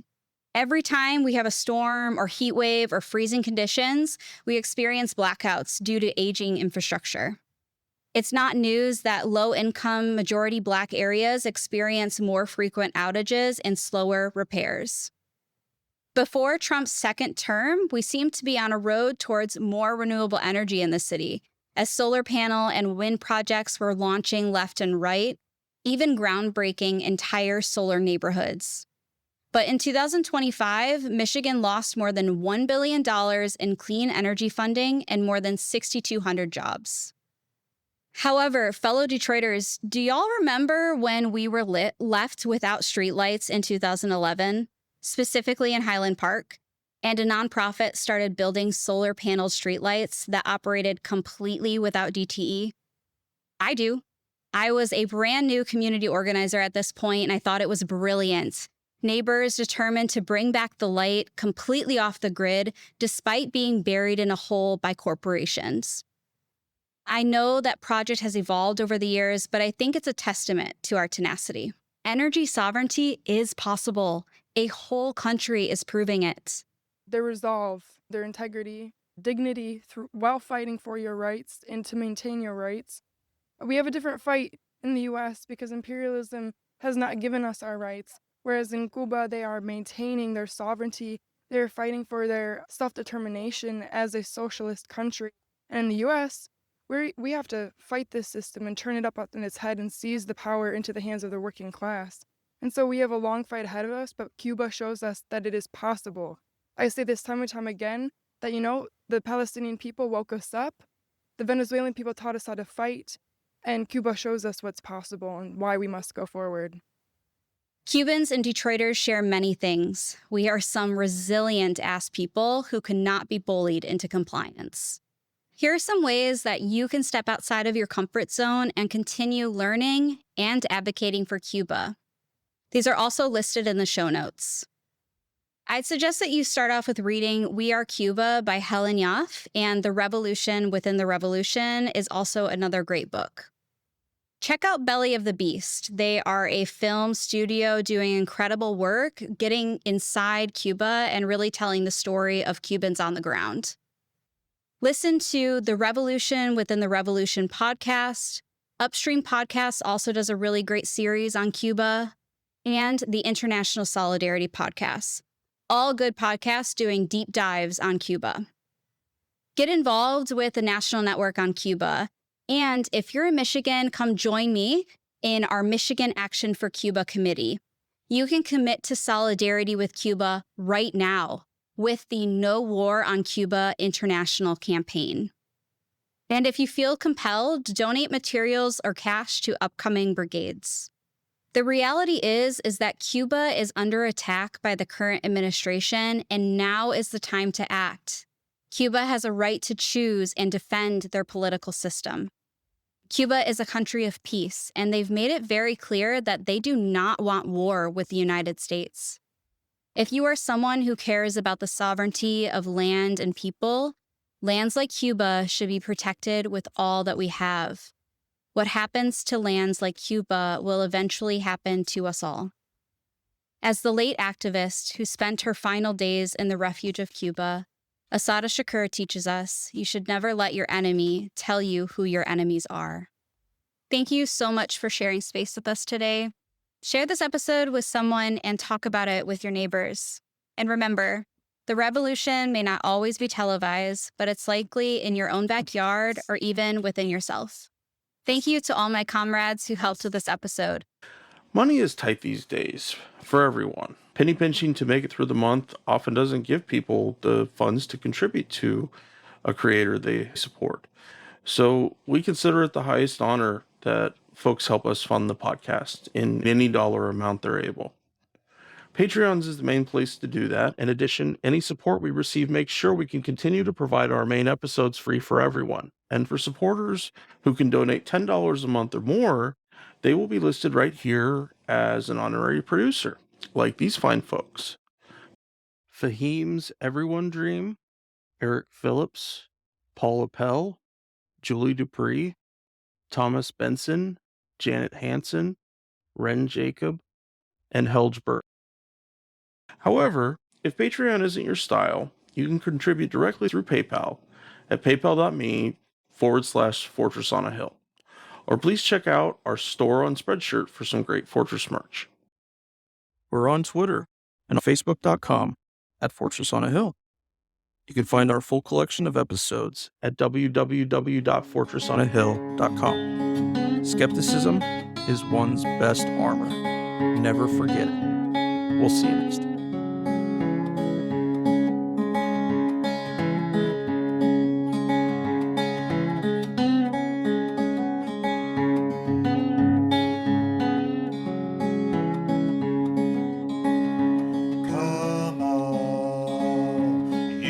Every time we have a storm or heat wave or freezing conditions, we experience blackouts due to aging infrastructure. It's not news that low-income, majority Black areas experience more frequent outages and slower repairs. Before Trump's second term, we seemed to be on a road towards more renewable energy in the city, as solar panel and wind projects were launching left and right, even groundbreaking entire solar neighborhoods. But in 2025, Michigan lost more than $1 billion in clean energy funding and more than 6,200 jobs. However, fellow Detroiters, do y'all remember when we were left without streetlights in 2011, specifically in Highland Park, and a nonprofit started building solar paneled streetlights that operated completely without DTE? I do. I was a brand new community organizer at this point, and I thought it was brilliant. Neighbors determined to bring back the light completely off the grid, despite being buried in a hole by corporations. I know that project has evolved over the years, but I think it's a testament to our tenacity. Energy sovereignty is possible. A whole country is proving it. Their resolve, their integrity, dignity while fighting for your rights and to maintain your rights. We have a different fight in the U.S. because imperialism has not given us our rights, whereas in Cuba, they are maintaining their sovereignty. They're fighting for their self-determination as a socialist country. And in the U.S., we have to fight this system and turn it up in its head and seize the power into the hands of the working class. And so we have a long fight ahead of us, but Cuba shows us that it is possible. I say this time and time again, that, the Palestinian people woke us up, the Venezuelan people taught us how to fight, and Cuba shows us what's possible and why we must go forward. Cubans and Detroiters share many things. We are some resilient-ass people who cannot be bullied into compliance. Here are some ways that you can step outside of your comfort zone and continue learning and advocating for Cuba. These are also listed in the show notes. I'd suggest that you start off with reading We Are Cuba by Helen Yoff, and The Revolution Within the Revolution is also another great book. Check out Belly of the Beast. They are a film studio doing incredible work, getting inside Cuba and really telling the story of Cubans on the ground. Listen to The Revolution Within the Revolution podcast. Upstream Podcasts also does a really great series on Cuba, and the International Solidarity podcast. All good podcasts doing deep dives on Cuba. Get involved with the National Network on Cuba. And if you're in Michigan, come join me in our Michigan Action for Cuba committee. You can commit to solidarity with Cuba right now with the No War on Cuba International campaign. And if you feel compelled, donate materials or cash to upcoming brigades. The reality is that Cuba is under attack by the current administration, and now is the time to act. Cuba has a right to choose and defend their political system. Cuba is a country of peace, and they've made it very clear that they do not want war with the United States. If you are someone who cares about the sovereignty of land and people, lands like Cuba should be protected with all that we have. What happens to lands like Cuba will eventually happen to us all. As the late activist who spent her final days in the refuge of Cuba, Asada Shakur teaches us you should never let your enemy tell you who your enemies are. Thank you so much for sharing space with us today. Share this episode with someone and talk about it with your neighbors. And remember, the revolution may not always be televised, but it's likely in your own backyard or even within yourself. Thank you to all my comrades who helped with this episode. Money is tight these days for everyone. Penny pinching to make it through the month often doesn't give people the funds to contribute to a creator they support. So we consider it the highest honor that folks help us fund the podcast in any dollar amount they're able. Patreons is the main place to do that. In addition, any support we receive makes sure we can continue to provide our main episodes free for everyone. And for supporters who can donate $10 a month or more, they will be listed right here as an honorary producer, like these fine folks. Fahim's Everyone Dream, Eric Phillips, Paul Appel, Julie Dupree, Thomas Benson, Janet Hansen, Ren Jacob, and Helge However, if Patreon isn't your style, you can contribute directly through PayPal at paypal.me/Fortress on a Hill. Or please check out our store on Spreadshirt for some great Fortress merch. We're on Twitter and on Facebook.com/Fortress on a Hill. You can find our full collection of episodes at www.fortressonahill.com. Skepticism is one's best armor. Never forget it. We'll see you next time.